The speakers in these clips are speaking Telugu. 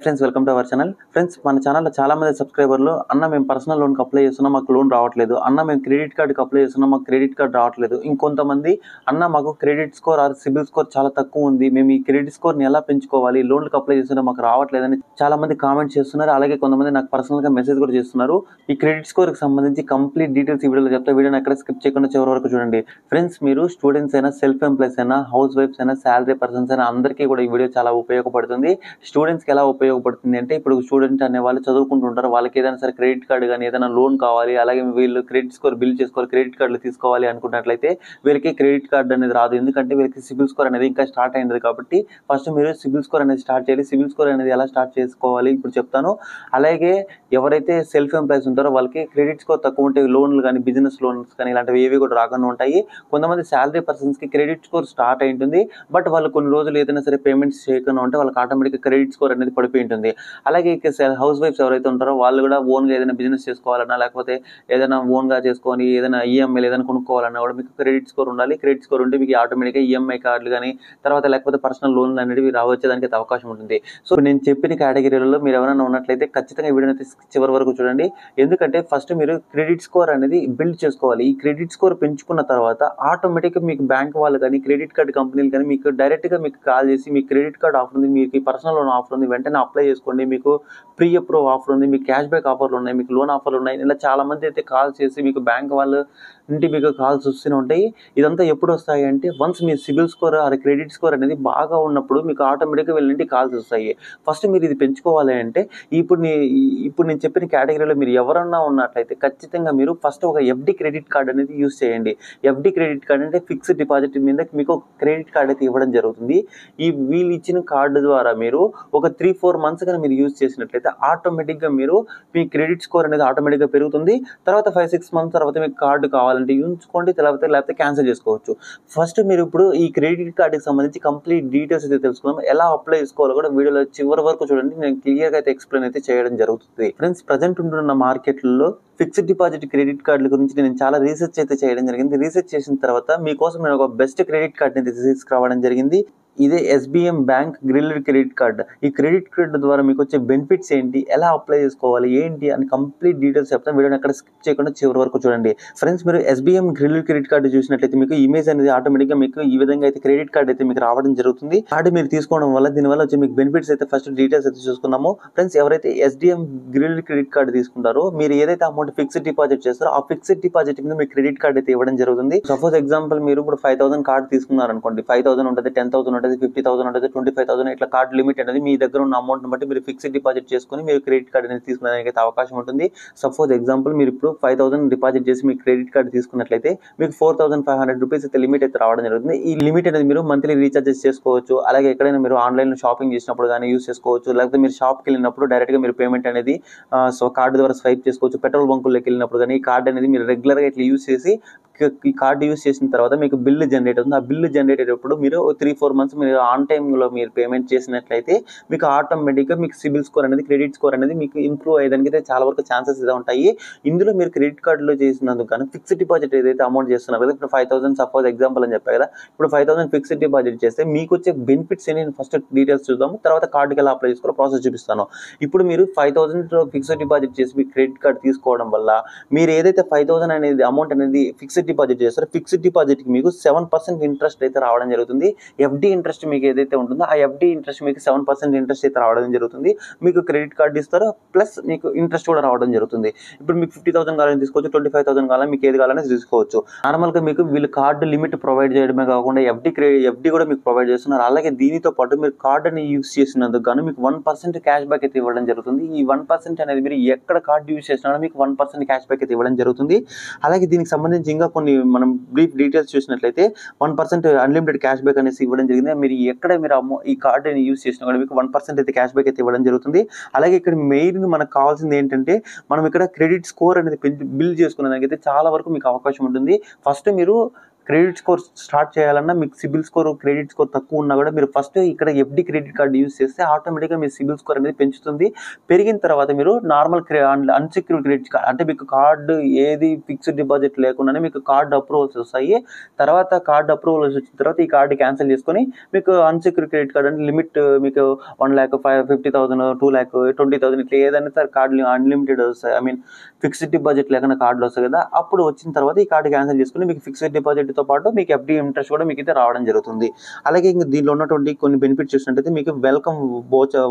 Friends welcome to our channel. Friends మన ఛానల్లో చాలా మంది సబ్స్క్రైబర్లు అన్న మేము పర్సనల్ లోన్కి అప్లై చేస్తున్నాం, మాకు లోన్ రావట్లేదు. అన్న మేము క్రెడిట్ కార్డుకి అప్లై చేస్తున్నాం, మాకు క్రెడిట్ కార్డు రావట్లేదు. ఇంకొంతమంది అన్న మాకు credit score or CIBIL score చాలా తక్కువ ఉంది, మేము ఈ క్రెడిట్ స్కోర్ని ఎలా పెంచుకోవాలి, లోన్కి అప్లై చేస్తున్నా మాకు రావట్లేదని చాలా మంది కామెంట్ చేస్తున్నారు. అలాగే కొంతమంది నాకు పర్సనల్గా మెసేజ్ కూడా చేస్తున్నారు. ఈ క్రెడిట్ స్కోర్కి సంబంధించి కంప్లీట్ డీటెయిల్స్ ఈ వీడియోలో చెప్తా. వీడియోని ఎక్కడ స్కిప్ చేయకుండా చివరి వరకు చూడండి. ఫ్రెండ్స్ మీరు స్టూడెంట్స్ అయినా, సెల్ఫ్ ఎంప్లాయీస్ అయినా, హౌస్ వైఫ్స్ అయినా, శాలరీ పర్సన్స్ అయినా అందరికీ కూడా ఈ వీడియో చాలా ఉపయోగపడుతుంది. స్టూడెంట్స్కి ఎలా ఉపయోగపడుతుంది అంటే, ఇప్పుడు స్టూడెంట్ అనే వాళ్ళు చదువుకుంటుంటారు, వాళ్ళకి ఏదైనా సరే క్రెడిట్ కార్డు కానీ ఏదైనా లోన్ కావాలి, అలాగే వీళ్ళు క్రెడిట్ స్కోర్ బిల్ చేసుకోవాలి, క్రెడిట్ కార్డులు తీసుకోవాలి అనుకున్నట్లయితే వీళ్ళకి క్రెడిట్ కార్డు అనేది రాదు. ఎందుకంటే వీళ్ళకి సిబిల్ స్కోర్ అనేది ఇంకా స్టార్ట్ అయింది. కాబట్టి ఫస్ట్ మీరు సిబిల్ స్కోర్ అనేది స్టార్ట్ చేయాలి. సిబిల్ స్కోర్ అనేది ఎలా స్టార్ట్ చేసుకోవాలి ఇప్పుడు చెప్తాను. అలాగే ఎవరైతే సెల్ఫ్ ఎంప్లాయీస్ ఉంటారో వాళ్ళకి క్రెడిట్ స్కోర్ తక్కువ ఉంటే లోన్లు కానీ, బిజినెస్ లోన్స్ కానీ ఇలాంటివి ఏవి కూడా రాకుండా ఉంటాయి. కొంతమంది శాలరీ పర్సన్స్కి క్రెడిట్ స్కోర్ స్టార్ట్ అయి ఉంటుంది, బట్ వాళ్ళు కొన్ని రోజులు ఏదైనా సరే పేమెంట్స్ చేయకుండా ఉంటే వాళ్ళకి ఆటోమేటిక్గా క్రెడిట్ స్కోర్ అనేది పడిపోయి ఉంటుంది. అలాగే హౌస్ వైఫ్స్ ఎవరైతే ఉంటారో వాళ్ళు కూడా ఓన్గా ఏదైనా బిజినెస్ చేసుకోవాలన్నా, లేకపోతే ఏదైనా ఓన్గా చేసుకొని ఏదైనా ఈఎంఐలు ఏదైనా కొనుక్కోవాలన్నా కూడా మీకు క్రెడిట్ స్కోర్ ఉండాలి. క్రెడిట్ స్కోర్ ఉంటే మీకు ఆటోమేటిక్గా ఈఎంఐ కార్డులు కానీ, తర్వాత లేకపోతే పర్సనల్ లోన్లు అనేవి రావచ్చేదానికి అవకాశం ఉంటుంది. సో నేను చెప్పిన కేటగిరీలలో మీరు ఎవరైనా ఉన్నట్లయితే ఖచ్చితంగా వీడియోని అయితే చివరి వరకు చూడండి. ఎందుకంటే ఫస్ట్ మీరు క్రెడిట్ స్కోర్ అనేది బిల్డ్ చేసుకోవాలి. ఈ క్రెడిట్ స్కోర్ పెంచుకున్న తర్వాత ఆటోమేటిక్గా మీకు బ్యాంక్ వాళ్ళు కానీ, క్రెడిట్ కార్డు కంపెనీలు కానీ మీకు డైరెక్ట్గా మీకు కాల్ చేసి మీకు క్రెడిట్ కార్డు ఆఫర్ ఉంది, మీకు పర్సనల్ లోన్ ఆఫర్ ఉంది, వెంటనే అప్లై చేసుకోండి, మీకు ప్రీ అప్రూవ్ ఆఫర్ ఉంది, మీకు క్యాష్ బ్యాక్ ఆఫర్లు ఉన్నాయి, మీకు లోన్ ఆఫర్లు ఉన్నాయి, ఇలా చాలా మంది అయితే కాల్ చేసి మీకు బ్యాంక్ వాళ్ళు ఇంటి మీకు కాల్స్ వస్తూనే ఉంటాయి. ఇదంతా ఎప్పుడు వస్తాయి అంటే, once me CIBIL score or credit score అనేది బాగా ఉన్నప్పుడు మీకు ఆటోమేటిక్గా వెళ్ళింటి కాల్స్ వస్తాయి. ఫస్ట్ మీరు ఇది పెంచుకోవాలి అంటే ఇప్పుడు నేను చెప్పిన కేటగిరీలో మీరు ఎవరన్నా ఉన్నట్లయితే ఖచ్చితంగా మీరు ఫస్ట్ ఒక ఎఫ్డి క్రెడిట్ కార్డ్ అనేది యూజ్ చేయండి. ఎఫ్డి క్రెడిట్ కార్డ్ అంటే ఫిక్స్డ్ డిపాజిట్ మీద మీకు క్రెడిట్ కార్డ్ అయితే ఇవ్వడం జరుగుతుంది. వీళ్ళు ఇచ్చిన కార్డు ద్వారా మీరు ఒక 3-4 మంత్స్ కానీ మీరు యూజ్ చేసినట్లయితే ఆటోమేటిక్గా మీరు మీ క్రెడిట్ స్కోర్ అనేది ఆటోమేటిక్గా పెరుగుతుంది. తర్వాత 5-6 మంత్స్ తర్వాత మీకు కార్డు కావాలంటే ఉంచుకోండి, లేకపోతే క్యాన్సిల్ చేసుకోవచ్చు. ఫస్ట్ మీరు ఇప్పుడు ఈ క్రెడిట్ కార్డుకి సంబంధించి కంప్లీట్ డీటెయిల్స్ అయితే తెలుసుకుందాం. ఎలా అప్లై చేసుకోవాలో కూడా వీడియోలో చివరి వరకు చూడండి. నేను క్లియర్గా అయితే ఎక్స్ప్లెయిన్ అయితే చేయడం జరుగుతుంది. ఫ్రెండ్స్ ప్రజెంట్ ఉంటున్న మార్కెట్లో ఫిక్స్డ్ డిపాజిట్ క్రెడిట్ కార్డుల గురించి నేను చాలా రీసెర్చ్ అయితే చేయడం జరిగింది. రీసెర్చ్ చేసిన తర్వాత మీకోసం నేను ఒక బెస్ట్ క్రెడిట్ కార్డ్ని తీసుకురావడం జరిగింది. ఇదే SBM bank grilled credit card. ఈ క్రెడిట్ కార్డు ద్వారా మీకు వచ్చే బెనిఫిట్స్ ఏంటి, ఎలా అప్లై చేసుకోవాలి ఏంటి అని కంప్లీట్ డీటెయిల్స్ చెప్తాను. వీడియోని అక్కడ స్కిప్ చేయకుండా చివరి వరకు చూడండి. ఫ్రెండ్స్ మీరు ఎస్బిఎం గ్రిల్డ్ క్రెడిట్ కార్డు చూసినట్లయితే మీకు ఇమేజ్ అనేది ఆటోమేటిక్గా మీకు ఈ విధంగా అయితే క్రెడిట్ కార్డ్ అయితే మీకు రావడం జరుగుతుంది. కార్డు మీరు తీసుకోవడం వల్ల దీనివల్ల వచ్చే మీకు బెనిఫిట్స్ అయితే ఫస్ట్ డీటెయిల్స్ అయితే చూసుకున్నాము. ఫ్రెండ్స్ ఎవరైతే ఎస్డిఎం గ్రిల్డ్ క్రెడిట్ కార్డు తీసుకుంటారో మీరు ఏదైతే అమౌంట్ ఫిక్స్డ్ డిపాజిట్ చేస్తారో ఆ ఫిక్స్డ్ డిపాజిట్ మీద మీకు క్రెడిట్ కార్డ్ అయితే ఇవ్వడం జరుగుతుంది. సపోజ్ ఎగ్జాంపుల్ మీరు ఇప్పుడు 5,000 కార్డు తీసుకున్నారు అనుకోండి, 5,000 ఉంటుంది, 10,000 ఉంటుంది, 50,000 ఉంటుంది, 25,000 ఇట్లా కార్డు లిమిట్ అనేది మీ దగ్గర ఉన్న అమౌంట్ బట్టి మీరు ఫిక్స్డ్ డిపాజిట్ చేసుకుని మీరు క్రెడిట్ కార్డ్ అనేది తీసుకునేదానికి అయితే అవకాశం ఉంటుంది. సపోజ్ ఎగ్జాంపుల్ మీరు ఇప్పుడు 5,000 డిపాజిట్ చేసి మీ క్రెడిట్ కార్డు తీసుకున్నట్లయితే మీకు 4,500 రూపీస్ అయితే లిమిట్ అయితే రావడం జరుగుతుంది. ఈ లిమిట్ అనేది మీరు మంత్లీ రీఛార్జెస్ చేసుకోవచ్చు. అలాగే ఎక్కడైనా మీరు ఆన్లైన్లో షాపింగ్ చేసినప్పుడు కానీ యూస్ చేసుకోవచ్చు. లేకపోతే మీరు షాప్కి వెళ్ళినప్పుడు డైరెక్ట్గా మీరు పేమెంట్ అనేది కార్డు ద్వారా స్వైప్ చేసుకోవచ్చు. పెట్రోల్ బంకుల్లోకి వెళ్ళినప్పుడు కానీ ఈ కార్డు అనేది మీరు రెగ్యులర్గా ఇట్లా యూస్ చేసి ఈ కార్డు యూస్ చేసిన తర్వాత మీకు బిల్లు జనరేట్ అవుతుంది. ఆ బిల్లు జనరేట్ అయ్యేటప్పుడు మీరు 3-4 మంత్స్ మీరు ఆన్ టైంలో మీరు పేమెంట్ చేసినట్లయితే మీకు ఆటోమేటిక్గా మీకు సిబిల్ స్కోర్ అనేది, క్రెడిట్ స్కోర్ అనేది మీకు ఇంప్రూవ్ అయ్యేదానికి అయితే చాలా వరకు ఛాన్సెస్ అయితే ఉంటాయి. ఇందులో మీరు క్రెడిట్ కార్డులో చేసినందుకు కానీ ఫిక్స్డ్ డిపాజిట్ ఏదైతే అమౌంట్ చేస్తున్నారు కదా, ఇప్పుడు 5,000 సపోజ్ ఎగ్జాంపుల్ అని చెప్పారు కదా, ఇప్పుడు 5,000 ఫిక్స్డ్ డిపాజిట్ చేస్తే మీకు వచ్చే బెనిఫిట్స్ నేను ఫస్ట్ డీటెయిల్స్ చూద్దాము. తర్వాత కార్డుకి ఎలా అప్లై చేసుకోవాలో ప్రాసెస్ చూపిస్తాను. ఇప్పుడు మీరు 5,000 ఫిక్స్డ్ డిపాజిట్ చేసి మీ క్రెడిట్ కార్డు తీసుకోవడం వల్ల మీరు ఏదైతే 5,000 అనేది అమౌంట్ అనేది ఫిక్స్డ్ డిపాజిట్ చేస్తారో ఫిక్స్డ్ డిపాజిట్కి మీకు 7% ఇంట్రెస్ట్ అయితే రావడం జరుగుతుంది. ఎఫ్డి ఇంట్రెస్ట్ మీకు ఏదైతే ఉంటుందో ఆ ఎఫ్డి ఇంట్రెస్ట్ మీకు 7% ఇంట్రెస్ట్ అయితే రావడం జరుగుతుంది. మీకు క్రెడిట్ కార్డు ఇస్తారు, ప్లస్ మీకు ఇంట్రెస్ట్ కూడా రావడం జరుగుతుంది. ఇప్పుడు మీకు 50,000 కావాలని తీసుకోవచ్చు, 25,000 కావాలని మీకు ఏది కావాలని తీసుకోవచ్చు. నార్మల్గా మీకు వీళ్ళు కార్డు లిమిట్ ప్రొవైడ్ చేయడమే కాకుండా ఎఫ్డి కూడా మీకు ప్రొవైడ్ చేస్తున్నారు. అలాగే దీనితో పాటు మీరు కార్డుని యూస్ చేసినందుకు గాను మీకు 1% క్యాష్ బ్యాక్ అయితే ఇవ్వడం జరుగుతుంది. ఈ 1% అనేది మీరు ఎక్కడ కార్డు యూస్ చేసినా మీకు 1% క్యాష్ బ్యాక్ అయితే ఇవ్వడం జరుగుతుంది. అలాగే దీనికి సంబంధించి ఇంకా కొన్ని మనం బ్రీఫ్ డీటెయిల్స్ చూసినట్లయితే 1% అన్లిమిటెడ్ క్యాష్ బ్యాక్ అనేసి ఇవ్వడం జరిగింది. మీరు ఎక్కడ మీరు ఈ కార్డుని యూస్ చేసినా కూడా మీకు 1% అయితే క్యాష్ బ్యాక్ అయితే ఇవ్వడం జరుగుతుంది. అలాగే ఇక్కడ మెయిన్ మనకు కావాల్సింది ఏంటంటే మనం ఇక్కడ క్రెడిట్ స్కోర్ అనేది బిల్డ్ చేసుకునే దానికి అయితే చాలా వరకు మీకు అవకాశం ఉంటుంది. ఫస్ట్ మీరు క్రెడిట్ స్కోర్ స్టార్ట్ చేయాలన్నా మీకు సిబిల్ స్కోర్ క్రెడిట్ స్కోర్ తక్కువ ఉన్నా కూడా మీరు ఫస్ట్ ఇక్కడ ఎఫ్డి క్రెడిట్ కార్డు యూస్ చేస్తే ఆటోమేటిక్గా మీ సిబిల్ స్కోర్ అనేది పెంచుతుంది. పెరిగిన తర్వాత మీరు నార్మల్ అన్సెక్యూర్డ్ క్రెడిట్ కార్డ్ అంటే మీకు కార్డు ఏది ఫిక్స్డ్ డిపాజిట్ లేకుండానే మీకు కార్డు అప్రూవల్స్ వస్తాయి. తర్వాత కార్డు అప్రూవల్స్ వచ్చిన తర్వాత ఈ కార్డు క్యాన్సిల్ చేసుకొని మీకు అన్సెక్యూర్డ్ క్రెడిట్ కార్డ్ అంటే లిమిట్ మీకు 1,50,000 2,20,000 ఇట్లా ఏదైనా సరే కార్డు అన్లిమిటెడ్ వస్తాయి. ఐ మీన్ ఫిక్స్డ్ డిపాజిట్ లేకుండా కార్డులు వస్తాయి కదా, అప్పుడు వచ్చిన తర్వాత ఈ కార్డు క్యాన్సిల్ చేసుకుని మీకు ఫిక్స్డ్ డిపాజిట్తో పాటు మీకు ఎఫ్డి ఇంట్రెస్ట్ కూడా మీకు అయితే రావడం జరుగుతుంది. అలాగే ఇంకా దీనిలో ఉన్నటువంటి కొన్ని బెనిఫిట్స్ చూసినట్టయితే మీకు వెల్కమ్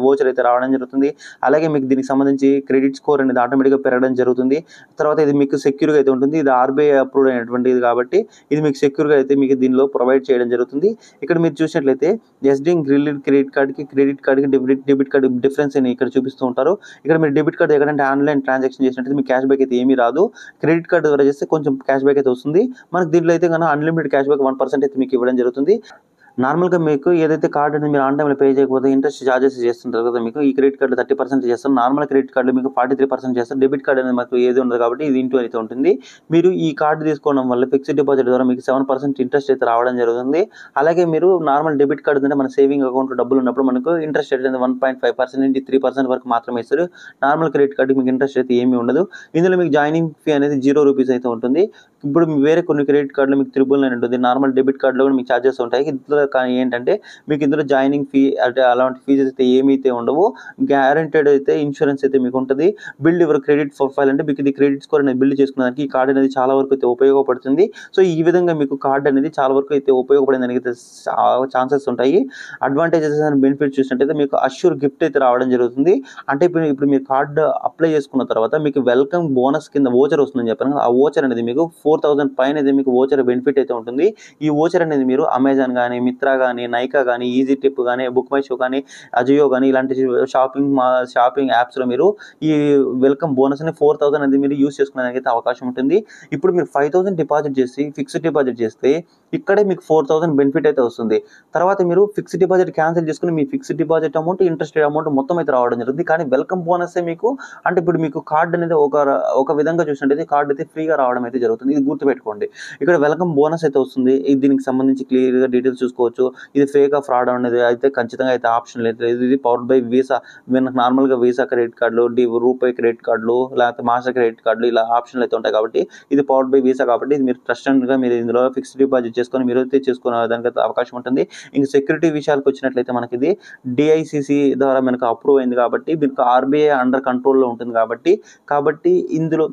వోచర్ అయితే రావడం జరుగుతుంది. అలాగే మీకు దీనికి సంబంధించి క్రెడిట్ స్కోర్ అనేది ఆటోమేటిక్గా పెరగడం జరుగుతుంది. తర్వాత ఇది మీకు సెక్యూర్గా అయితే ఉంటుంది. ఇది ఆర్బీఐ అప్రూవ్డ్ అయినటువంటిది కాబట్టి ఇది మీకు సెక్యూర్గా అయితే మీకు దీనిలో ప్రొవైడ్ చేయడం జరుగుతుంది. ఇక్కడ మీరు చూసినట్లయితే ఎస్డి క్రెడిట్ కార్డ్కి డెబిట్ కార్డ్ డిఫరెన్స్ అని ఇక్కడ చూపిస్తూ ఉంటారు. ఇక్కడ మీరు డెబిట్ కార్డ్ ఎక్కడంటే ఆన్లైన్ ట్రాన్సాక్షన్ చేసినట్టు మీకు క్యాష్ బ్యాక్ అయితే ఏమీ రాదు. క్రెడిట్ కార్డ్ ద్వారా చేస్తే కొంచెం క్యాష్ బ్యాక్ అయితే వస్తుంది. మనకు దీంట్లో అయితే కన్నా అన్లిమిటెడ్ క్యాష్ బ్యాక్ 1% అయితే మీకు ఇవ్వడం జరుగుతుంది. నార్మల్గా మీకు ఏదైతే కార్డు అనేది మీరు ఆన్ టైంలో పే చేయకపోతే ఇంట్రెస్ట్ చార్జెస్ చేస్తుంటారు కదా, మీకు ఈ క్రెడిట్ కార్డు 30% చేస్తారు. నార్మల్ క్రెడిట్ కార్డు మీకు 43% చేస్తారు. డెబిట్ కార్డు అనేది మాకు ఏది ఉండదు కాబట్టి ఇది ఇంటూ అయితే ఉంటుంది. మీరు ఈ కార్డు తీసుకోవడం వల్ల ఫిక్స్డ్ డిపాజిట్ ద్వారా మీకు 7% ఇంట్రెస్ట్ అయితే రావడం జరుగుతుంది. అలాగే మీరు నార్మల్ డెబిట్ కార్డు అంటే మన సేవింగ్ అకౌంట్లో డబ్బులు ఉన్నప్పుడు మనకు ఇంట్రెస్ట్ రేట్ అనేది 1.5% నుంచి 3% వరకు మాత్రమే ఇస్తారు. నార్మల్ క్రెడిట్ కార్డుకి మీకు ఇంట్రెస్ట్ అయితే ఏమీ ఉండదు. ఇందులో మీకు జాయినింగ్ ఫీ అనేది ₹0 అయితే ఉంటుంది. ఇప్పుడు వేరే కొన్ని క్రెడిట్ కార్డులో మీకు 999 ఉంటుంది. నార్మల్ డెబిట్ కార్డులో కూడా మీకు ఛార్జెస్ ఉంటాయి. ఇందులో కానీ ఏంటంటే మీకు ఇందులో జాయినింగ్ ఫీ అంటే అలాంటి ఫీజెస్ అయితే ఏమైతే ఉండవు. గ్యారెంటెడ్ అయితే ఇన్సూరెన్స్ అయితే మీకు ఉంటుంది. బిల్డ్ యువర్ క్రెడిట్ ప్రొఫైల్ అంటే మీకు ఇది క్రెడిట్ స్కోర్ అనేది బిల్డ్ చేసుకోవడానికి ఈ కార్డు అనేది చాలా వరకు అయితే ఉపయోగపడుతుంది. సో ఈ విధంగా మీకు కార్డు అనేది చాలా వరకు అయితే ఉపయోగపడే దానికి అయితే ఛాన్సెస్ ఉంటాయి. అడ్వాంటేజెస్ అండ్ బెనిఫిట్స్ చూసినట్టయితే మీకు అష్యూర్ గిఫ్ట్ అయితే రావడం జరుగుతుంది. అంటే ఇప్పుడు మీరు కార్డు అప్లై చేసుకున్న తర్వాత మీకు వెల్కమ్ బోనస్ కింద ఓచర్ వస్తుందని చెప్పాను. ఆ ఓచర్ అనేది మీకు 4,000 పైన అయితే మీకు ఓచర్ బెనిఫిట్ అయితే ఉంటుంది. ఈ ఓచర్ అనేది మీరు అమెజాన్ కానీ, మిత్రా కానీ, నైకా కానీ, ఈజీ ట్రిప్ కానీ, బుక్ మై షో కానీ, అజియో కానీ ఇలాంటి షాపింగ్ యాప్స్లో మీరు ఈ వెల్కమ్ బోనస్ని 4,000 అనేది మీరు యూస్ చేసుకునేదానికి అయితే అవకాశం ఉంటుంది. ఇప్పుడు మీరు 5,000 డిపాజిట్ చేసి ఫిక్స్డ్ డిపాజిట్ చేస్తే ఇక్కడే మీకు 4,000 బెనిఫిట్ అయితే వస్తుంది. తర్వాత మీరు ఫిక్స్డ్ డిపాజిట్ క్యాన్సిల్ చేసుకుని మీ fixed deposit amount, interest amount మొత్తం అయితే రావడం జరుగుతుంది. కానీ వెల్కమ్ బోనస్ మీకు అంటే ఇప్పుడు మీకు కార్డు అనేది ఒక విధంగా చూసినట్టయితే కార్డు అయితే ఫ్రీగా రావడం అయితే జరుగుతుంది. ఇది గుర్తుపెట్టుకోండి. ఇక్కడ వెల్కమ్ బోనస్ అయితే వస్తుంది. దీనికి సంబంధించి క్లియర్గా డీటెయిల్స్ చూసుకోవచ్చు. ఇది ఫేక్ ఫ్రాడ్ అనేది అయితే ఖచ్చితంగా అయితే ఆప్షన్ లేదు. ఇది పవర్డ్ బై వీసా. మనకు నార్మల్గా వీసా క్రెడిట్ కార్డులు, రూపాయి క్రెడిట్ కార్డులు, లేకపోతే మాస్టర్ క్రెడిట్ కార్డులు ఇలా ఆప్షన్లు అయితే ఉంటాయి. కాబట్టి ఇది పవర్డ్ బై వీసా కాబట్టి ఇది మీరు ట్రస్టెడ్గా మీరు ఇందులో ఫిక్స్డ్ డిపాజిట్ చేసుకొని మీరు అయితే చేసుకునే దానికి అవకాశం ఉంటుంది. ఇంక సెక్యూరిటీ విషయాలకు వచ్చినట్లయితే మనకి ఇది డిఐసిసి ద్వారా మనకు అప్రూవ్ అయింది కాబట్టి మీకు ఆర్బీఐ అండర్ కంట్రోల్లో ఉంటుంది. కాబట్టి ఇందులో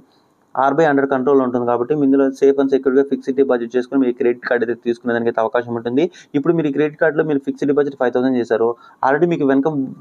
ఆర్బీఐ అండర్ కంట్రోల్ ఉంటుంది కాబట్టి ఇందులో సేఫ్ అండ్ సెక్యూర్గా ఫిక్స్డ్ డిపాజిట్ చేసుకుని మీ క్రెడిట్ కార్డ్ అయితే తీసుకునే దానికి అయితే అవకాశం ఉంటుంది. ఇప్పుడు మీరు ఈ క్రెడిట్ కార్డులో మీరు ఫిక్స్డ్ డిపాజిట్ 5,000 చేశారు. ఆల్రెడీ మీకు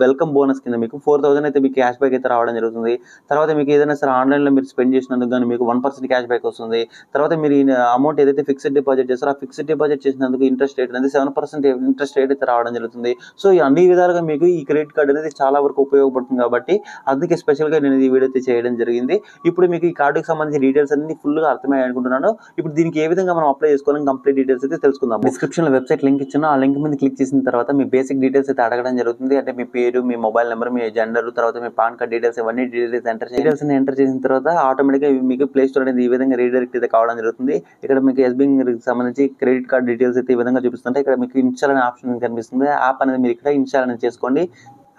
వెల్కమ్ బోనస్ కింద మీకు 4,000 అయితే మీకు క్యాష్ బ్యాక్ అయితే రావడం జరుగుతుంది. తర్వాత మీకు ఏదైనా సరే ఆన్లైన్లో మీరు స్పెండ్ చేసినందుకు కానీ మీకు 1% క్యాష్ బ్యాక్ వస్తుంది. తర్వాత మీరు ఈ అమౌంట్ ఏదైతే ఫిక్స్డ్ డిపాజిట్ చేస్తారో ఆ ఫిక్స్డ్ డిపాజిట్ చేసినందుకు ఇంట్రెస్ట్ రేట్ అనేది 7% ఇంట్రెస్ట్ రేట్ అయితే రావడం జరుగుతుంది. సో అన్ని విధాలుగా మీకు ఈ క్రెడిట్ కార్డ్ అనేది చాలా వరకు ఉపయోగపడుతుంది. కాబట్టి అందుకే స్పెషల్గా నేను ఈ వీడియో అయితే చేయడం జరిగింది. ఇప్పుడు మీకు ఈ కార్డుకి సంబంధించి డీటెయిల్స్ అన్ని ఫుల్గా అర్థమయ్యాయి అనుకుంటున్నాను. ఇప్పుడు దీనికి ఏ విధంగా మనం అప్లై చేసుకోవాలని కంప్లీట్ డీటెయిల్స్ అయితే తెలుసుకుందాం. డిస్క్రిప్షన్లో వెబ్సైట్ లింక్ ఇచ్చిన ఆ లింక్ మీద క్లిక్ చేసిన తర్వాత మీ బేసిక్ డీటెయిల్స్ అయితే అడగడం జరుగుతుంది. అంటే మీ పేరు, మీ మొబైల్ నెంబర్, మీ జెండర్, తర్వాత మీ పాన్ కార్డ్ డీటెయిల్స్ ఇవన్నీ డీటెయిల్స్ ఎంటర్ చేసిన తర్వాత ఆటోమేటిక్గా మీకు ప్లే స్టోర్ అనేది ఈ విధంగా రీడైరెక్ట్ అయితే కావడం జరుగుతుంది. ఇక్కడ మీకు ఎస్బీఐకి సంబంధించి క్రెడిట్ కార్డ్ డీటెయిల్స్ అయితే ఈ విధంగా చూపిస్తుంటే ఇక్కడ మీకు ఇన్స్టాల్ అనే ఆప్షన్ కనిపిస్తుంది. యాప్ అనేది మీరు ఇక్కడ ఇన్స్టాల్ అనేది చేసుకోండి.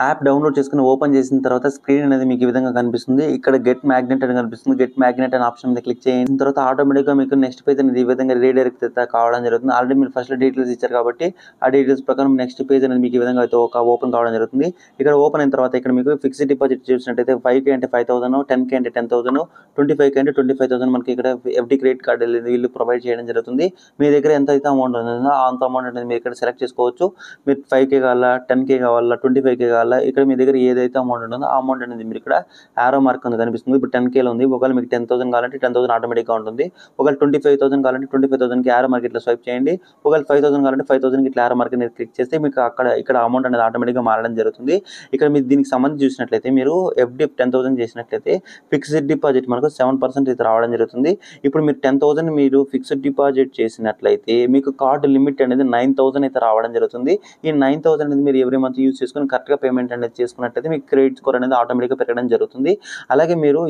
యాప్ డౌన్లోడ్ చేసుకుని ఓపెన్ చేసిన తర్వాత స్క్రీన్ అనేది మీకు ఈ విధంగా కనిపిస్తుంది. ఇక్కడ గెట్ మ్యాగ్నెట్ అని కనిపిస్తుంది. గెట్ మ్యాగ్నెట్ అనే ఆప్షన్ మీద క్లిక్ చేసిన తర్వాత ఆటోమేటిక్గా మీకు నెక్స్ట్ పేజ్ అనేది ఈ విధంగా రీడైరెక్ట్ అయితే కావడం జరుగుతుంది. ఆల్రెడీ మీరు ఫస్ట్ డీటెయిల్స్ ఇచ్చారు కాబట్టి ఆ డీటెయిల్స్ ప్రకారం నెక్స్ట్ పేజ్ అనేది మీకు ఈ విధంగా అయితే ఓపెన్ కావడం జరుగుతుంది. ఇక్కడ ఓపెన్ అయిన తర్వాత ఇక్కడ మీకు ఫిక్స్డ్ డిపాజిట్ చేసినట్టయితే 5K అంటే 5,000, 10K అంటే 10,000, 25K అంటే 25,000 మనకి ఇక్కడ ఎఫ్డి క్రెడిట్ కార్డు వీళ్ళు ప్రొవైడ్ చేయడం జరుగుతుంది. మీ దగ్గర ఎంత అయితే అమౌంట్ ఉంటుందో అంత అమౌంట్ అనేది మీరు ఇక్కడ సెలెక్ట్ చేసుకోవచ్చు. మీరు 5K కావాలా, 10K కావాలా, 25K కావాలా, ఇక్కడ మీ దగ్గర ఏదైతే అమౌంట్ ఉంటుందో ఆ అమౌంట్ అనేది మీరు ఇక్కడ యారో మార్క్ ఉంది కనిపిస్తుంది. ఇప్పుడు 10Kలో ఉంది. ఒకవేళ మీకు 10,000 కావాలంటే 10,000 ఆటోమేటిక్గా ఉంటుంది. ఒకవేళ 25,000 కావాలంటే 25,000కి యారో మార్క్ ఇట్లా స్వైప్ చేయండి. ఒకవేళ 5,000 కావాలంటే 5,000కి ఇట్లా యారో మార్క్ అనేది క్లిక్ చేస్తే మీకు ఇక్కడ అమౌంట్ అనేది ఆటోమేటిక్గా మారడం జరుగుతుంది. ఇక్కడ మీరు దీనికి సంబంధించి చూసినట్లయితే మీరు ఎఫ్డి 10,000 చేసినట్లయితే ఫిక్స్డ్ డిపాజిట్ మనకు 7% అయితే రావడం జరుగుతుంది. ఇప్పుడు మీరు 10,000 మీరు ఫిక్స్డ్ డిపాజిట్ చేసినట్లయితే మీకు కార్డు లిమిట్ అనేది 9,000 అయితే రావడం జరుగుతుంది. ఈ 9,000 అనేది మీరు ఎవ్రీ మంత్ యూజ్ చేసుకుని కరెక్ట్గా పేమెంట్ పేమెంట్ అనేది చేసుకున్నట్లయితే మీకు క్రెడిట్ స్కోర్ అనేది ఆటోమేటిక్గా పెరగడం జరుగుతుంది. అలాగే మీరు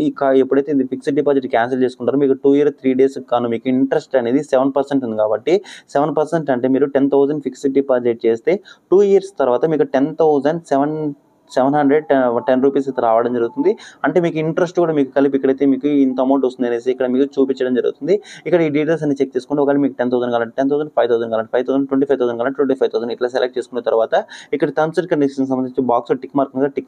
ఎప్పుడైతే ఇది ఫిక్స్డ్ డిపాజిట్ క్యాన్సిల్ చేసుకుంటారో మీకు 2 ఇయర్ 3 డేస్ కాను మీకు ఇంట్రెస్ట్ అనేది 7% ఉంది కాబట్టి 7% అంటే మీరు 10,000 ఫిక్స్డ్ డిపాజిట్ చేస్తే 2 ఇయర్స్ తర్వాత మీకు 710 రూపీస్ అయితే రావడం జరుగుతుంది. అంటే మీకు ఇంట్రెస్ట్ కూడా మీకు కలిపి ఇక్కడైతే మీకు ఇంత అమౌంట్ వస్తుంది అనేసి ఇక్కడ మీకు చూపించడం జరుగుతుంది. ఇక్కడ ఈ డీటెయిల్స్ అన్ని చెక్ చేసుకుంటే ఒకవేళ మీకు 10,000 కావాలంటే 10,000, 5,000 కావాలంటే 5,000, 25,000 కావాలంటే 25,000 ఇట్లా సెలెక్ట్ చేసుకున్న తర్వాత ఇక్కడ టర్మ్స్ అండ్ కండిషన్స్ సంబంధించి బాక్స్ టిక్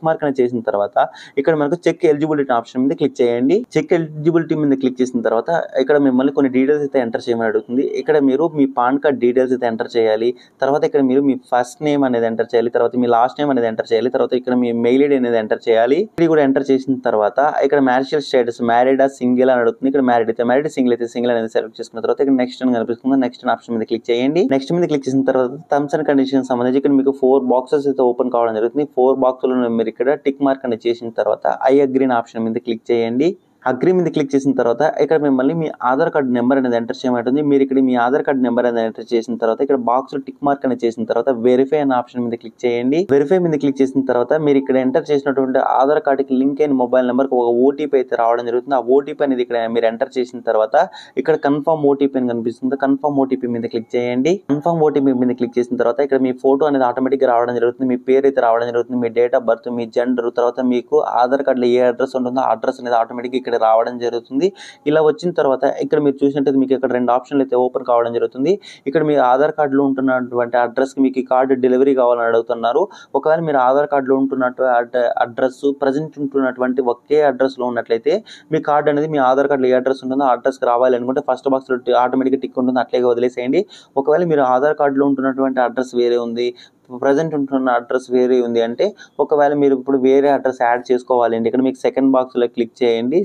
మార్క్ అనేది చేసిన తర్వాత ఇక్కడ మనకు చెక్ ఎలిజిబిలిటీ ఆప్షన్ మీద క్లిక్ చేయండి. చెక్ ఎలిజిబిలిటీ మీద క్లిక్ చేసిన తర్వాత ఇక్కడ మిమ్మల్ని కొన్ని డీటెయిల్స్ అయితే ఎంటర్ చేయమని అడుగుతుంది. ఇక్కడ మీరు మీ పాన్ కార్డ్ డీటెయిల్స్ అయితే ఎంటర్ చేయాలి. తర్వాత ఇక్కడ మీరు మీ ఫస్ట్ నేమ్ అనేది ఎంటర్ చేయాలి. తర్వాత మీ లాస్ట్ నేమ్ అనేది ఎంటర్ చేయాలి. తర్వాత ఇక్కడ మీ మెయిల్ ఐడి అనేది ఎంటర్ చేయాలి. ఇది కూడా ఎంటర్ చేసిన తర్వాత ఇక్కడ మ్యారిటల్ స్టేటస్ మ్యారీడా సింగిల్ అని అడుగుతుంది. ఇక్కడ మ్యారీడ్ అయితే మ్యారీడ్, సింగిల్ అయితే సింగిల్ అనేది సెలెక్ట్ చేసుకున్న తర్వాత ఇక్కడ నెక్స్ట్ అని కనిపిస్తుంది. నెక్స్ట్ ఆప్షన్ మీద క్లిక్ చేయండి. నెక్స్ట్ మీద క్లిక్ చేసిన తర్వాత టర్మ్స్ అండ్ కండిషన్స్ సంబంధించి ఇక్కడ మీకు 4 బాక్సెస్ అయితే ఓపెన్ కావడం జరుగుతుంది. 4 బాక్సులను మీరు ఇక్కడ టిక్ మార్క్ అనేది చేసిన తర్వాత ఐ అగ్రీ ఆప్షన్ మీద క్లిక్ చేయండి. అగ్రీ మీద క్లిక్ చేసిన తర్వాత ఇక్కడ మిమ్మల్ని మీ ఆధార్ కార్డు నెంబర్ అనేది ఎంటర్ చేయమంటుంది. మీరు ఇక్కడ మీ ఆధార్ కార్డు నెంబర్ అనేది ఎంటర్ చేసిన తర్వాత ఇక్కడ బాక్స్ లో టిక్ మార్క్ అనేది చేసిన తర్వాత వెరిఫై అనే ఆప్షన్ మీద క్లిక్ చేయండి. వెరిఫై మీద క్లిక్ చేసిన తర్వాత మీరు ఇక్కడ ఎంటర్ చేసినటువంటి ఆధార్ కార్డుకి లింక్ అయిన మొబైల్ నెంబర్కి ఒక ఓటీపీ అయితే రావడం జరుగుతుంది. ఆ ఓటీపీ అనేది ఇక్కడ మీరు ఎంటర్ చేసిన తర్వాత ఇక్కడ కన్ఫర్మ్ ఓటీపీ అని కనిపిస్తుంది. కన్ఫర్మ్ ఓటీపీ మీద క్లిక్ చేయండి. కన్ఫర్మ్ ఓటీపీ మీద క్లిక్ చేసిన తర్వాత ఇక్కడ మీ ఫోటో అనేది ఆటోమేటిక్ గా రావడం జరుగుతుంది. మీ పేరు అయితే రావడం జరుగుతుంది. మీ డేట్ ఆఫ్ బర్త్, మీ జెండర్, తర్వాత మీకు ఆధార్ కార్డులో ఏ అడ్రస్ ఉంటుందో ఆ అడ్రస్ అనేది ఆటోమేటిక్ ఇక్కడ రావడం జరుగుతుంది. ఇలా వచ్చిన తర్వాత ఇక్కడ మీరు చూసినట్లయితే మీకు ఇక్కడ 2 ఆప్షన్లు అయితే ఓపెన్ కావడం జరుగుతుంది. ఇక్కడ మీ ఆధార్ కార్డులో ఉంటున్నటువంటి అడ్రస్ కి మీకు కార్డు డెలివరీ కావాలని అడుగుతున్నారు. ఒకవేళ మీరు ఆధార్ కార్డులో ఉంటున్నట్టు అడ్రస్ ప్రజెంట్ ఉంటున్నటువంటి ఒకే అడ్రస్ లో ఉన్నట్లయితే మీ కార్డు అనేది మీ ఆధార్ కార్డులో ఏ అడ్రస్ ఉంటుందో ఆ అడ్రస్ కి రావాలి అనుకుంటే ఫస్ట్ బాక్స్ లో ఆటోమేటిక్ టిక్ ఉంటుంది, అట్లే వదిలేసేయండి. ఒకవేళ మీరు ఆధార్ కార్డులో ఉంటున్నటువంటి అడ్రస్ వేరే ఉంది, ప్రజెంట్ ఉంటున్న అడ్రస్ వేరే ఉంది అంటే ఒకవేళ మీరు ఇప్పుడు వేరే అడ్రస్ యాడ్ చేసుకోవాలండి ఇక్కడ మీకు సెకండ్ బాక్స్ లో క్లిక్ చేయండి.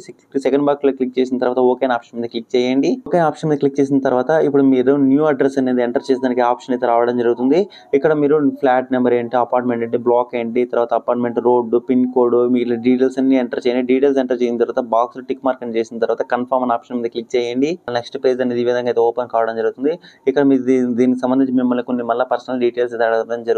సెకండ్ బాక్స్ లో క్లిక్ చేసిన తర్వాత ఓకే ఆప్షన్ మీద క్లిక్ చేయండి. ఓకే ఆప్షన్ మీద క్లిక్ చేసిన తర్వాత ఇప్పుడు మీరు న్యూ అడ్రస్ అనేది ఎంటర్ చేసేదానికి ఆప్షన్ అయితే రావడం జరుగుతుంది. ఇక్కడ మీరు ఫ్లాట్ నెంబర్ ఏంటి, అపార్ట్మెంట్ ఏంటి, బ్లాక్ ఏంటి, తర్వాత అపార్ట్మెంట్ రోడ్డు, పిన్ కోడ్, మీకు డీటెయిల్స్ అన్ని ఎంటర్ చేయండి. డీటెయిల్స్ ఎంటర్ చేసిన తర్వాత బాక్స్ లో టిక్ మార్క్ చేసిన తర్వాత కన్ఫర్మ్ అనే ఆప్షన్ మీద క్లిక్ చేయండి. నెక్స్ట్ పేజ్ అనేది ఈ విధంగా అయితే ఓపెన్ కావడం జరుగుతుంది. ఇక్కడ మీరు దీనికి సంబంధించి మిమ్మల్ని కొన్ని మళ్ళీ పర్సనల్ డీటెయిల్స్ అయితే అడగడం జరుగుతుంది.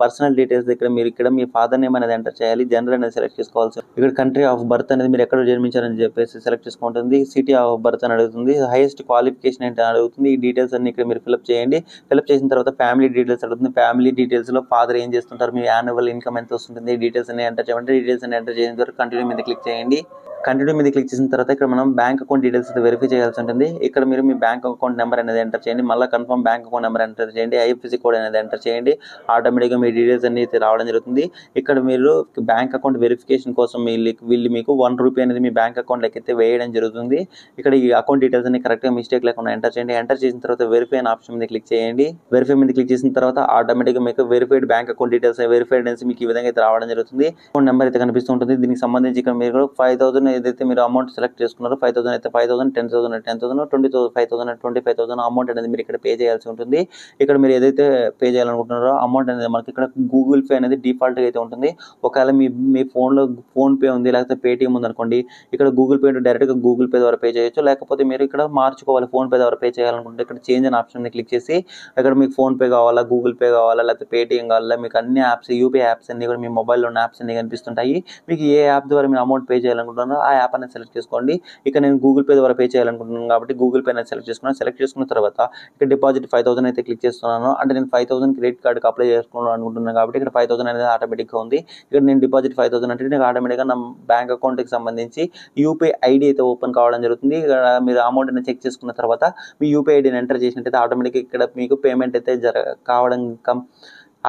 పర్సనల్ డీటెయిల్స్ దగ్గర మీరు ఇక్కడ మీ ఫాదర్ నేమ్ అనేది ఎంటర్ చేయాలి. జెండర్ అనేది సెలెక్ట్ చేసుకోవాల్సి, ఇక్కడ కంట్రీ ఆఫ్ బర్త్ అనేది మీరు ఎక్కడ జన్మించారని చెప్పేసి సెలెక్ట్ చేసుకుంటుంది. సిటీ ఆఫ్ బర్త్ అని అడుగుతుంది. హైయెస్ట్ క్వాలిఫికేషన్ ఏంటి అడుగుతుంది. ఈ డీటెయిల్స్ అన్ని ఇక్కడ మీరు ఫిల్అప్ చేయండి. ఫిల్అప్ చేసిన తర్వాత ఫ్యామిలీ డీటెయిల్స్ అడుగుతుంది. ఫ్యామిలీ డీటెయిల్స్ లో ఫాదర్ ఏం చేస్తుంటారు, మీ యాన్యువల్ ఇన్కమ్ ఎంత వస్తుంది, డీటెయిల్స్ అన్ని ఎంటర్ చేయండి. డీటెయిల్స్ అన్ని ఎంటర్ చేసిన తర్వాత కంటిన్యూ మీద క్లిక్ చేయండి. కంటిన్యూ మీద క్లిక్ చేసిన తర్వాత ఇక్కడ మనం బ్యాంక్ అకౌంట్ డీటెయిల్స్ అయితే వెరిఫై చేయాల్సి ఉంటుంది. ఇక్కడ మీరు మీ బ్యాంక్ అకౌంట్ నెంబర్ అనేది ఎంటర్ చేయండి. మళ్ళీ confirm bank account number enter చేయండి. ఐఎఫ్ఎస్సి కోడ్ అనేది ఎంటర్ చేయండి. ఆటోమేటిక్గా మీ డీటెయిల్స్ అన్ని అయితే రావడం జరుగుతుంది. ఇక్కడ మీరు బ్యాంక్ అకౌంట్ వెరిఫికేషన్ కోసం వీళ్ళు మీకు 1 రూపీ అనేది మీ బ్యాంక్ అకౌంట్లోకి అయితే వేయడం జరుగుతుంది. ఇక్కడ ఈ అకౌంట్ డీటెయిల్స్ అన్ని కరెక్ట్గా మిస్టేక్ లేకుండా ఎంటర్ చేయండి. ఎంటర్ చేసిన తర్వాత వెరిఫై అనే ఆప్షన్ మీద క్లిక్ చేయండి. వెరిఫై మీద క్లిక్ చేసిన తర్వాత ఆటోమేటిక్గా మీకు verified bank account details verified అనేసి మీకు ఈ విధంగా అయితే రావడం జరుగుతుంది. అకౌంట్ నెంబర్ అయితే కనిపిస్తుంటుంది. దీనికి సంబంధించి ఇక్కడ మీరు 5,000 ఏదైతే మీరు అమౌంట్ సెలెక్ట్ చేసుకున్నారు, 5,000 అయితే 5,000, 10,000 అయితే 10,000, 20,000 5,000 25,000 అమౌంట్ అనేది మీరు ఇక్కడ పే చేయాల్సి ఉంటుంది. ఇక్కడ మీరు ఏదైతే పే చేయాలనుకుంటున్నారో అమౌంట్ అనేది మనకి ఇక్కడ గూగుల్ పే అనేది డిఫాల్ట్ గా అయితే ఉంటుంది. ఒకవేళ మీ ఫోన్లో ఫోన్ పే ఉంది లేకపోతే పేటిఎం ఉంది అనుకోండి, ఇక్కడ గూగుల్ పే డైరెక్ట్ గా గూగుల్ పే ద్వారా పే చేయొచ్చు. లేకపోతే మీరు ఇక్కడ మార్చుకోవాలి, ఫోన్ పే ద్వారా పే చేయాలనుకుంటే ఇక్కడ చేంజ్ అనే ఆప్షన్ క్లిక్ చేసి ఇక్కడ మీకు ఫోన్ పే కావాలా, గూగుల్ పే కావాలా, లేకపోతే పేటిఎం కావాలా, మీకు అన్ని యాప్స్ యూపీఐ యాప్స్ అన్ని కూడా మీ మొబైల్లో ఉన్న యాప్స్ అన్ని కనిపిస్తుంటాయి. మీకు ఏ యాప్ ద్వారా మీరు అమౌంట్ పే చేయాలనుకుంటున్నారో ఆ యాప్ అనేది సెలెక్ట్ చేసుకోండి. ఇక నేను గూగుల్ పే ద్వారా పే చేయాలనుకుంటున్నాను కాబట్టి గూగుల్ పే అనేది సెలెక్ట్ చేసుకున్నాను. సెలెక్ట్ చేసుకున్న తర్వాత ఇక్కడ డిపాజిట్ 5,000 అయితే క్లిక్ చేస్తున్నాను. అంటే నేను 5,000 క్రెడిట్ కార్డుకి అప్లై చేసుకోవాలని అనుకుంటున్నాను కాబట్టి ఇక్కడ 5,000 అనేది ఆటోమేటిక్గా ఉంది. ఇక్కడ నేను డిపాజిట్ 5,000 అంటే నాకు ఆటోమేటిక్గా నా బ్యాంక్ అకౌంట్కి సంబంధించి యూపీఐ ఐడి అయితే ఓపెన్ కావడం జరుగుతుంది. ఇక్కడ మీరు అమౌంట్ అనేది చెక్ చేసుకున్న తర్వాత మీ యూపీఐ ఐడిని ఎంటర్ చేసినట్టయితే ఆటోమేటిక్గా ఇక్కడ మీకు పేమెంట్ అయితే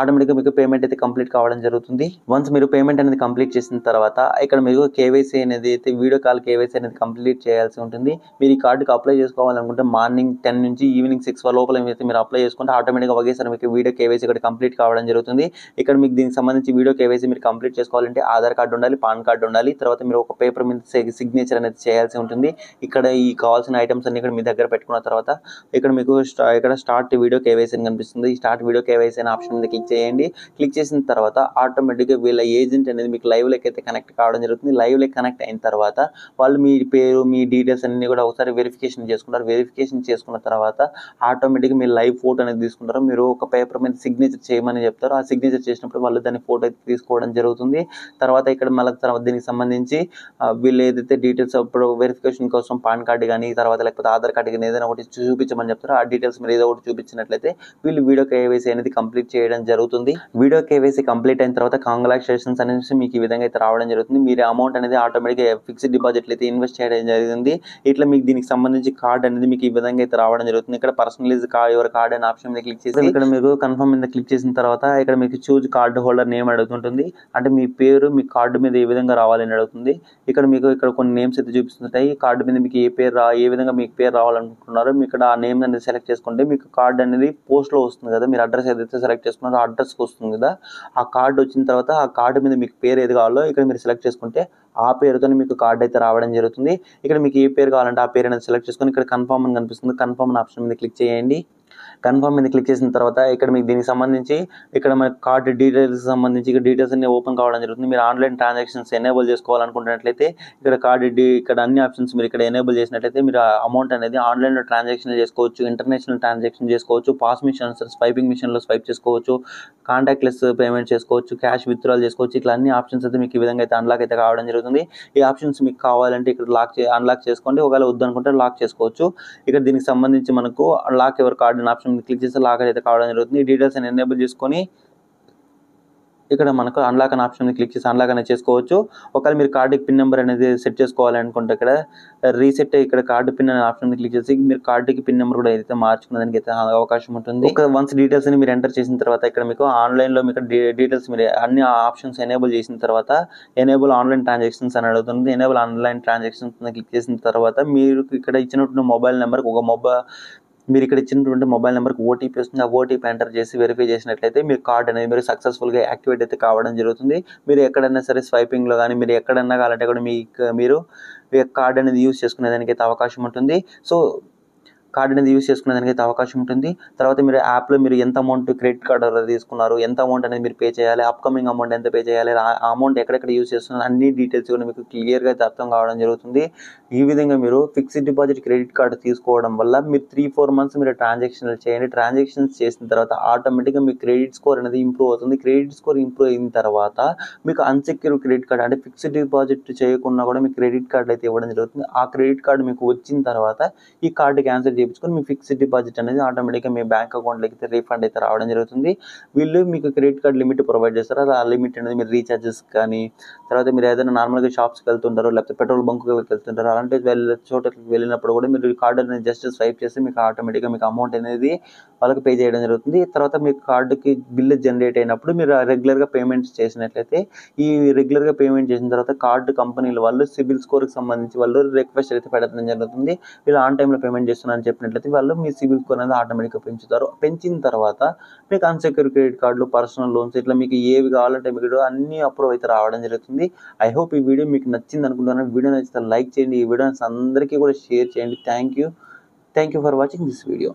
ఆటోమేటిక్గా మీకు పేమెంట్ అయితే కంప్లీట్ కావడం జరుగుతుంది. వన్స్ మీరు పేమెంట్ అనేది కంప్లీట్ చేసిన తర్వాత ఇక్కడ మీకు కేవైసీ అనేది అయితే వీడియో కాల్ కేవైసీ అనేది కంప్లీట్ చేయాల్సి ఉంటుంది. మీరు ఈ కార్డుకి అప్లై చేసుకోవాలనుకుంటే మార్నింగ్ 10 నుంచి ఈవినింగ్ 6 లోపల అయితే మీరు అప్లై చేసుకుంటే ఆటోమేటిక్గా ఒకేసారి మీకు వీడియో కేవైసీ కూడా కంప్లీట్ కావడం జరుగుతుంది. ఇక్కడ మీకు దీనికి సంబంధించి వీడియో కేవైసీ మీరు కంప్లీట్ చేసుకోవాలంటే ఆధార్ కార్డు ఉండాలి, పాన్ కార్డు ఉండాలి, తర్వాత మీరు ఒక పేపర్ మీద సిగ్నేచర్ అనేది చేయాల్సి ఉంటుంది. ఇక్కడ ఈ కావాల్సిన ఐటమ్స్ అన్ని ఇక్కడ మీ దగ్గర పెట్టుకున్న తర్వాత ఇక్కడ మీకు ఇక్కడ స్టార్ట్ వీడియో కేవైసీ అని కనిపిస్తుంది. ఈ స్టార్ట్ వీడియో కేవైసీ అనే ఆప్షన్ మీద క్లిక్ క్లిక్ చేయండి. క్లిక్ చేసిన తర్వాత ఆటోమేటిక్గా వీళ్ళ ఏజెంట్ అనేది మీకు లైవ్లోకి అయితే కనెక్ట్ కావడం జరుగుతుంది. లైవ్లోకి కనెక్ట్ అయిన తర్వాత వాళ్ళు మీ పేరు, మీ డీటెయిల్స్ అన్నీ కూడా ఒకసారి వెరిఫికేషన్ చేసుకుంటారు. వెరిఫికేషన్ చేసుకున్న తర్వాత ఆటోమేటిక్గా మీ లైవ్ ఫోటో అనేది తీసుకుంటారు. మీరు ఒక పేపర్ మీద సిగ్నేచర్ చేయమని చెప్తారు. ఆ సిగ్నేచర్ చేసినప్పుడు వాళ్ళు దాని ఫోటో అయితే తీసుకోవడం జరుగుతుంది. తర్వాత ఇక్కడ మళ్ళీ తర్వాత దీనికి సంబంధించి వీళ్ళు ఏదైతే డీటెయిల్స్ ఇప్పుడు వెరిఫికేషన్ కోసం పాన్ కార్డు కానీ తర్వాత లేకపోతే ఆధార్ కార్డు కానీ ఏదైనా ఒకటి చూపించమని చెప్తారు. ఆ డీటెయిల్స్ మీరు ఏదో ఒకటి చూపించినట్లయితే వీళ్ళు వీడియో కేవైసీ అనేది కంప్లీట్ చేయడం జరుగుతుంది. వీడియో కేవైసీ కంప్లీట్ అయిన తర్వాత కాంగ్రాచులేషన్స్ అనేసి మీకు ఈ విధంగా అయితే రావడం జరుగుతుంది. మీరు అమౌంట్ అనేది ఆటోమేటిక్గా ఫిక్స్డ్ డిపాజిట్లు అయితే ఇన్వెస్ట్ చేయడం జరిగింది. ఇట్లా మీకు దీనికి సంబంధించి కార్డ్ అనేది మీకు ఈ విధంగా అయితే రావడం జరుగుతుంది. ఇక్కడ పర్సనలైజ్ యువర్ కార్డ్ అనే ఆప్షన్ మీద క్లిక్ చేసి ఇక్కడ మీకు కన్ఫర్మ్ మీద క్లిక్ చేసిన తర్వాత ఇక్కడ మీకు చూజ్ కార్డ్ హోల్డర్ నేమ్ అడుగుతుంటుంది. అంటే మీ పేరు మీ కార్డు మీద ఏ విధంగా రావాలని అడుగుతుంది. ఇక్కడ మీకు ఇక్కడ కొన్ని నేమ్స్ అయితే చూపిస్తుంటాయి. కార్డు మీద మీకు ఏ విధంగా మీకు పేరు రావాలనుకుంటున్నారో మీకు ఇక్కడ ఆ నేమ్ అనేది సెలెక్ట్ చేసుకుంటే మీకు కార్డ్ అనేది పోస్ట్లో వస్తుంది కదా. మీరు అడ్రస్ ఏదైతే సెలెక్ట్ చేసుకున్నారో ఆ అడ్రస్కి వస్తుంది కదా. ఆ కార్డు వచ్చిన తర్వాత ఆ కార్డు మీద మీకు పేరు ఏది కావాలో ఇక్కడ మీరు సెలెక్ట్ చేసుకుంటే ఆ పేరుతో మీకు కార్డు అయితే రావడం జరుగుతుంది. ఇక్కడ మీకు ఏ పేరు కావాలంటే ఆ పేరు అనేది సెలెక్ట్ చేసుకొని ఇక్కడ కన్ఫర్మ్ అని కనిపిస్తుంది. కన్ఫర్మ్ అనే ఆప్షన్ మీద క్లిక్ చేయండి. కన్ఫర్మ్ మీద క్లిక్ చేసిన తర్వాత ఇక్కడ మీకు దీనికి సంబంధించి ఇక్కడ మనకి కార్డ్ డీటెయిల్స్ సంబంధించి ఇక్కడ డీటెయిల్స్ అన్ని ఓపెన్ కావడం జరుగుతుంది. మీరు ఆన్లైన్ ట్రాన్సాక్షన్స్ ఎనేబుల్ చేసుకోవాలనుకుంటున్నట్లయితే ఇక్కడ ఇక్కడ అన్ని ఆప్షన్స్ మీరు ఇక్కడ ఎనేబుల్ చేసినట్లయితే మీరు అమౌంట్ అనేది ఆన్లైన్లో ట్రాన్సాక్షన్ చేసుకోవచ్చు, ఇంటర్నేషనల్ ట్రాన్సాక్షన్ చేసుకోవచ్చు, పాస్ మిషన్స్ స్వైపింగ్ మిషన్లో స్వైప్ చేసుకోవచ్చు, కాంటాక్ట్లెస్ పేమెంట్ చేసుకోవచ్చు, క్యాష్ విత్డ్రాల్ చేసుకోవచ్చు. ఇట్లా అన్ని ఆప్షన్స్ అయితే మీకు ఈ విధంగా అయితే అన్లాక్ అయితే కావడం జరుగుతుంది. ఈ ఆప్షన్స్ మీకు కావాలంటే ఇక్కడ అన్లాక్ చేసుకోండి. ఒకవేళ వద్దనుకుంటే లాక్ చేసుకోవచ్చు. ఇక్కడ దీనికి సంబంధించి మనకు లాక్ ఎవర్ కార్డ్ అనే ఆప్షన్ క్లిక్ చేస్తే లాక్ అయితే కావడం జరుగుతుంది. ఈ డీటెయిల్స్ అని ఎనేబుల్ చేసుకొని ఇక్కడ మనకు అన్లాక్ అనే ఆప్షన్ క్లిక్ చేసి అన్లాక్ అనేది చేసుకోవచ్చు. ఒకవేళ మీరు కార్డుకి పిన్ నెంబర్ అనేది సెట్ చేసుకోవాలనుకుంటే ఇక్కడ రీసెట్ ఇక్కడ కార్డు పిన్ అనే ఆప్షన్ క్లిక్ చేసి మీరు కార్డుకి పిన్ నెంబర్ కూడా ఏదైతే మార్చుకునేదానికి అయితే అవకాశం ఉంటుంది. ఒక వన్స్ డీటెయిల్స్ ని మీరు ఎంటర్ చేసిన తర్వాత ఇక్కడ మీకు ఆన్లైన్లో మీకు డీటెయిల్స్ మీరు అన్ని ఆప్షన్స్ ఎనేబుల్ చేసిన తర్వాత ఎనేబుల్ ఆన్లైన్ ట్రాన్సాక్షన్స్ అని అడుగుతుంది. ఎనేబుల్ ఆన్లైన్ ట్రాన్సాక్షన్స్ క్లిక్ చేసిన తర్వాత మీరు ఇక్కడ ఇచ్చినటువంటి మొబైల్ నెంబర్కి మీరు ఇక్కడ ఇచ్చినటువంటి మొబైల్ నెంబర్కి ఓటీపీ వస్తుంది. ఆ ఓటీపీ ఎంటర్ చేసి వెరిఫై చేసినట్లయితే మీ కార్డ్ అనేది మీరు సక్సెస్ఫుల్గా యాక్టివేట్ అయితే కావడం జరుగుతుంది. మీరు ఎక్కడైనా సరే స్వైపింగ్లో కానీ మీరు ఎక్కడన్నా కావాలంటే కూడా మీరు కార్డ్ అనేది యూజ్ చేసుకునేదానికి అయితే అవకాశం ఉంటుంది. సో కార్డ్ అనేది యూజ్ చేసుకునేదానికి అయితే అవకాశం ఉంటుంది. తర్వాత మీరు యాప్లో మీరు ఎంత అమౌంట్ క్రెడిట్ కార్డ్ తీసుకున్నారు, ఎంత అమౌంట్ అనేది మీరు పే చేయాలి, అప్కమింగ్ అమౌంట్ ఎంత పే చేయాలి, ఆ అమౌంట్ ఎక్కడెక్కడ యూజ్ చేస్తున్నారు అన్ని డీటెయిల్స్ కూడా మీకు క్లియర్గా అయితే అర్థం కావడం జరుగుతుంది. ఈ విధంగా మీరు ఫిక్స్డ్ డిపాజిట్ క్రెడిట్ కార్డు తీసుకోవడం వల్ల మీరు 3-4 months మీరు ట్రాన్సాక్షన్లు చేయండి. ట్రాన్సాక్షన్స్ చేసిన తర్వాత ఆటోమేటిక్గా మీ క్రెడిట్ స్కోర్ అనేది ఇంప్రూవ్ అవుతుంది. క్రెడిట్ స్కోర్ ఇంప్రూవ్ అయిన తర్వాత మీకు అన్సెక్యూర్ క్రెడిట్ కార్డ్ అంటే ఫిక్స్డ్ డిపాజిట్ చేయకుండా కూడా మీకు క్రెడిట్ కార్డు అయితే ఇవ్వడం జరుగుతుంది. ఆ క్రెడిట్ కార్డు మీకు వచ్చిన తర్వాత ఈ కార్డు క్యాన్సిల్ చేయించుకొని మీ ఫిక్స్డ్ డిపాజిట్ అనేది ఆటోమేటిక్గా మీ బ్యాంక్ అకౌంట్లోకి అయితే రీఫండ్ అయితే రావడం జరుగుతుంది. వీళ్ళు మీకు క్రెడిట్ కార్డ్ లిమిట్ ప్రొవైడ్ చేస్తారు. ఆ లిమిట్ అనేది మీరు రీఛార్జెస్ కానీ తర్వాత మీరు ఏదైనా నార్మల్గా షాప్స్కి వెళ్తుంటారు లేకపోతే పెట్రోల్ బంకులకు వెళ్తుంటారు అలాంటి చోటకి వెళ్ళినప్పుడు కూడా మీరు కార్డు అనేది జస్ట్ స్వైప్ చేసి మీకు ఆటోమేటిక్గా మీకు అమౌంట్ అనేది వాళ్ళకి పే చేయడం జరుగుతుంది. తర్వాత మీ కార్డుకి బిల్ జనరేట్ అయినప్పుడు మీరు రెగ్యులర్గా పేమెంట్స్ చేసినట్లయితే ఈ రెగ్యులర్గా పేమెంట్ చేసిన తర్వాత కార్డు కంపెనీల వాళ్ళు సిబిల్ స్కోర్కి సంబంధించి వాళ్ళు రిక్వెస్ట్ అయితే పెట్టడం జరుగుతుంది. వీళ్ళు ఆన్ టైంలో పేమెంట్ చేస్తున్నారని చెప్పినట్లయితే వాళ్ళు మీ సిబిల్ స్కోర్ అనేది ఆటోమేటిక్గా పెంచుతారు. పెంచిన తర్వాత మీకు అన్సెక్యూర్ క్రెడిట్ కార్డులు, పర్సనల్ లోన్స్ ఇట్లా మీకు ఏవి కావాలంటే మీకు అన్ని అప్రూవ్ అయితే రావడం జరుగుతుంది. ఐ హోప్ ఈ వీడియో మీకు నచ్చింది అనుకుంటున్నాను. వీడియో నచ్చితే లైక్ చేయండి. ఈ వీడియోస్ అందరికీ కూడా షేర్ చేయండి. Thank you for watching this video.